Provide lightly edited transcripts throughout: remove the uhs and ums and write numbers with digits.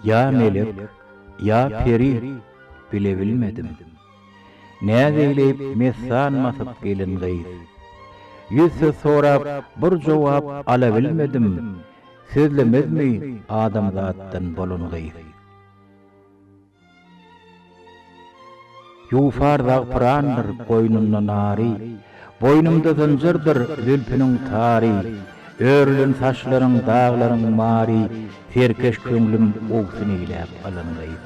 Ya melek, ya peri bile bilmedim. Näzeyleyip mesan masyp gelen gaýy. Yüzse sorap bir jogap ala bilmedim. Sözlemezmi adam zatdan bolan gaýy. Yufar zagpırandır koynunda nari, boynumda zıncırdır zülpünün tari, örülün saçların dağların mari, serkeş köngülüm oğsun eylep alanlayıp.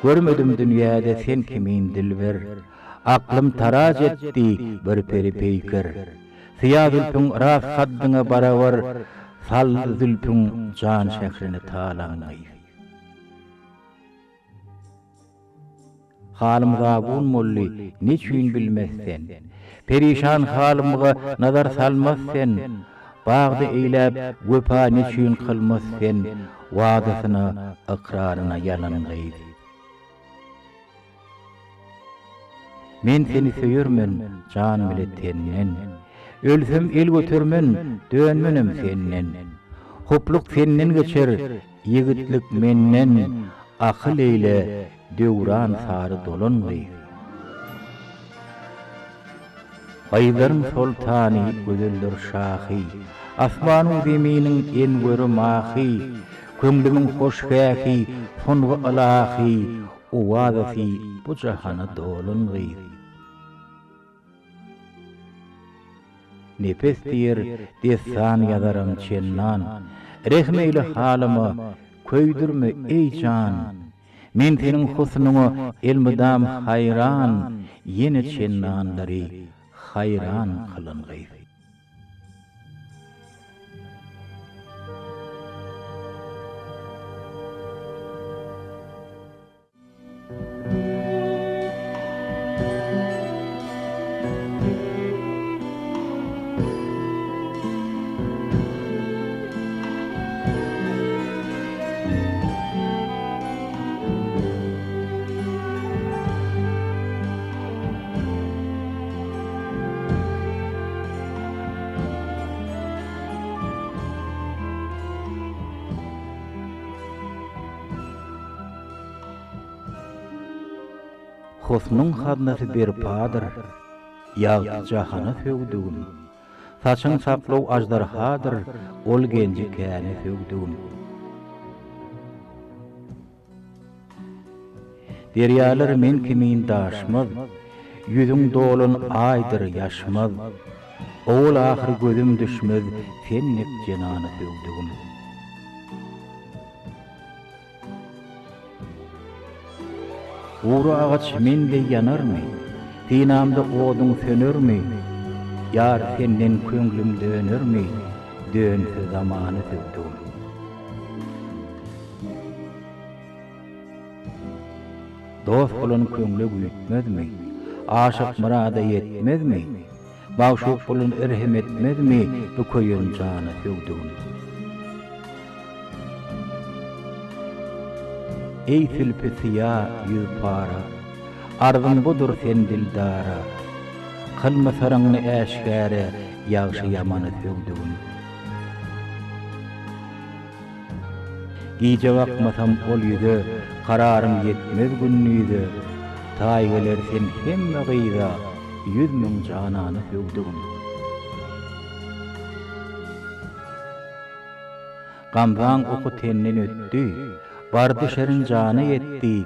Görmedim dünyada sen kimin dilber, aklım taraz etti bir peri peykir, siyah zülpün ras haddına baravar, sal zülpün can şehrini talanlayıp. Halımga bun molli niçin bilmezsen, perişan halımga nazar salmazsen, bağda eylep göpa niçin kılmazsen, vaadasına, ikrarına yalan gaýy. Men seni söýürmen can biletenden, ölsem el götürmen dönmenim senden. Hopluk senden geçer, yigitlik menden, akyl eyle döwran sary dolan gaýy. Gaýlaryň sultany gözeldir şahy, asmanyň zeminiň en göre mahy, köňlümiň hoşgähi, sonwy alahy, owazasy bu jahana dolan gaýy. Nefes diýer destan ýazarym çennan, rehmeýli halymy köýdürme ey can. Men senin husnuňa elmidam hayran, ýene çennanlary hayran kılan gaýy. Husnun hadnasy bir padyr, ýagty jahana söwdügüm. Saçyň saplaw ajdarhadyr, ol genji käne söwdügüm. Deryalar men kimin daşmaz, yüzüň dolan aýdyr ýaşmaz. Ol ahyr gözüm düşmez, senlik jenany söwdügüm. Uğru ağaç mende yanarmy? Dinamda oduň sönermi? Yar senden köňlüm dönermi? Dönse zamany söwdügüm. Dost bolan köňle güýtmezmi? Aşyk murada ýetmezmi? Bagşuk bolan erhem etmezmi? Bu köýün jany söwdügüm. Ey sülpüsi ya yüz para, arzın budur sen dildara. Kılma sarıngını eşgare, yağşı yamanı söwdügüm. Giýje bakmasam ol yüze, kararım yetmez günnüýde. Taýgeler sen hemme gyýda, 100 000 janany söwdügüm. Gambaň oku tenden ötdi, bardy şerin jany etdi,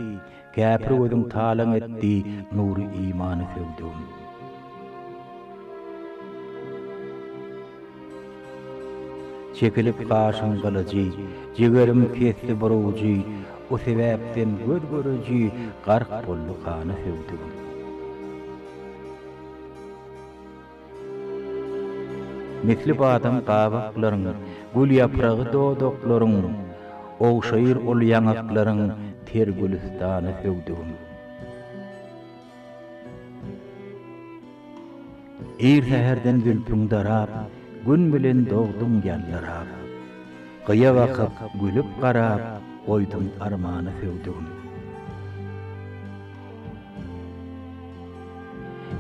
käpir gözüň talan etdi, nury imany söwdügüm. Çekilip gaşyň gylyjy, jigerim kesdi buruji, o sebäpden göz görüji, gark bolly kany söwdügüm. Misli badam gabaklaryň, gül ýapragy dodoklaryň, oğşayır ol ýaňaklaryň ter gülistany söwdügüm. Er säherden zülpüň darap, gün bilen dogdum ýallarap. Gyýa wakyp gülüp garap, goýdum armany söwdügüm.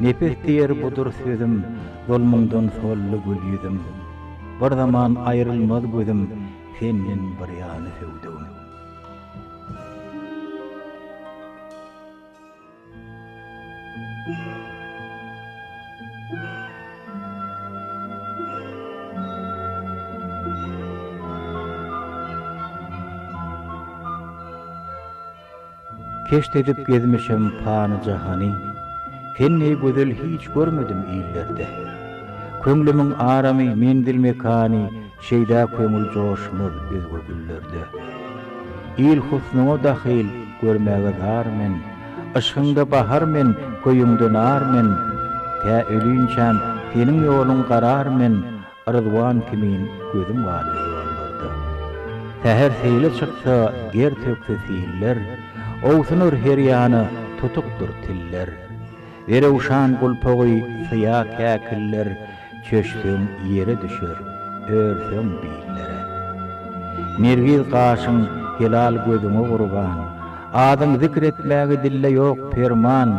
Nefes diýer budur sözüm, dolmungdan sollu gül yüzüm. Bir zaman ayrılmaz gözüm, senin bir ýany sevdiğim. Keşt edip gezmişim pany jahany, seni gözel hiç görmedim illerde. Köňlümiň aramy mendil mekany, şeýda köňül joşmaz özgür güllerde. İl husnuňa dahil görmäge darmen, aşkyňda baharmen, köýüňde narmen, tä ölünçän seniň ýoluň gararmen, arzuwan kimin gözüm galy ýollarda. Täher seýle çyksa, ger tökse siller, owsunur her ýany tutukdur tiller. Ere uşan gulpagy syýa käkiller, çöşsüň ýere düşür, örsüň billere. Nergiz gaşyň helal gözüňe gurban, adyň zikretmäge dille ýok perman.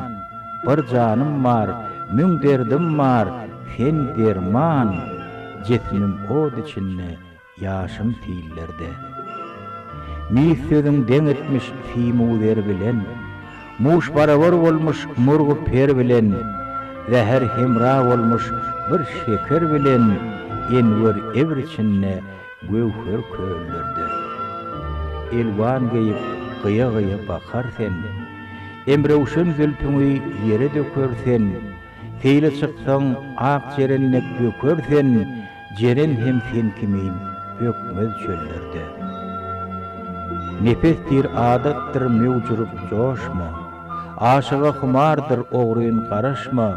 Bir janym bar, müň derdim bar, sen derman. Jesmim od içinde, ýaşym tillerde. Mis sözüň deň etmiş fimuler bilen, muş barabar bolmuş murgu per bilen, zäher hemra bolmuş bir şeker bilen, enwer evr içinde göwher köllerde. Elwan geýip gyýa-gyýa bakar sen, emrewşen zülpüňi ýere dökersen, teýle çyksaň ak jerenlik bökersen, jeren hem sen kimin bökmez çöllerde. Nefesdir adatdır mevcurup coşma, aşığa humardır oğruyun qaraşma,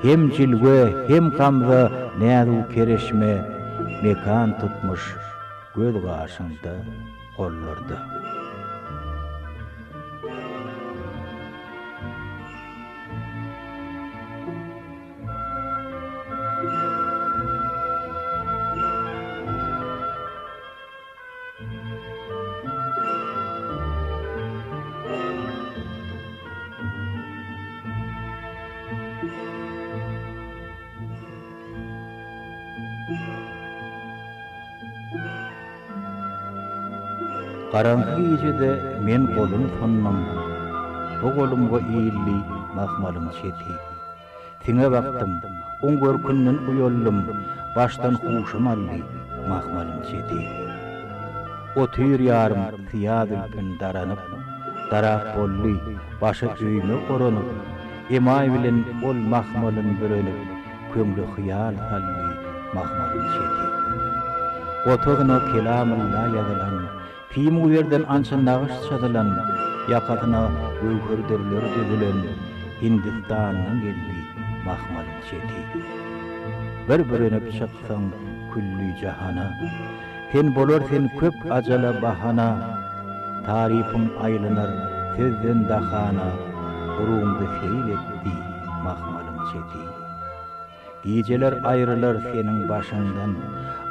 hem cilve hem gamza nädu kereşme, mekan tutmuş göz gaşynda gollarda. Garaňky gecede men golum sonnam, bu golumga iýilli mahmalym çeti. Tiňe baktym, oňgör künden uýoldum, başdan huşum aldy mahmalym çeti. O tüýür ýarym syýadyl gün daranyp, darak bolly, başy öýme goranyp, emay bilen ol mahmalyn börenip, köňlü hyýal hally mahmalym çeti. Otogyna kelamylla ýazylan, Fimulerden ançan nağış çadılan, yakatyna göwherderler düzülen, Hindistan'dan geldi mahmalym çeti. Bir börenip çyksaň küllü jahana, sen bolarsen köp ajala bahana, tarifim aylanar sözden dahana, guruňdy seyletdi mahmalym çeti. Geceler ayrılar senin başından,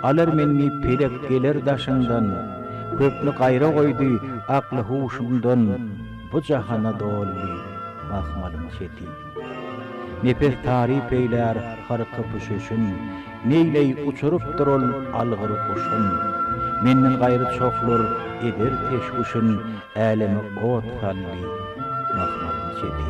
alır menni pelek geler daşından, köpni gaýra goýdy akly huşumdan, bu jahana doldy mahmalym çeti. Nefes tarif eýler harky püşüşün, neýley uçurup durul algyr kuşun. Menden gaýry çoklar eder teşgüşün, älemi ot sally mahmalym çeti.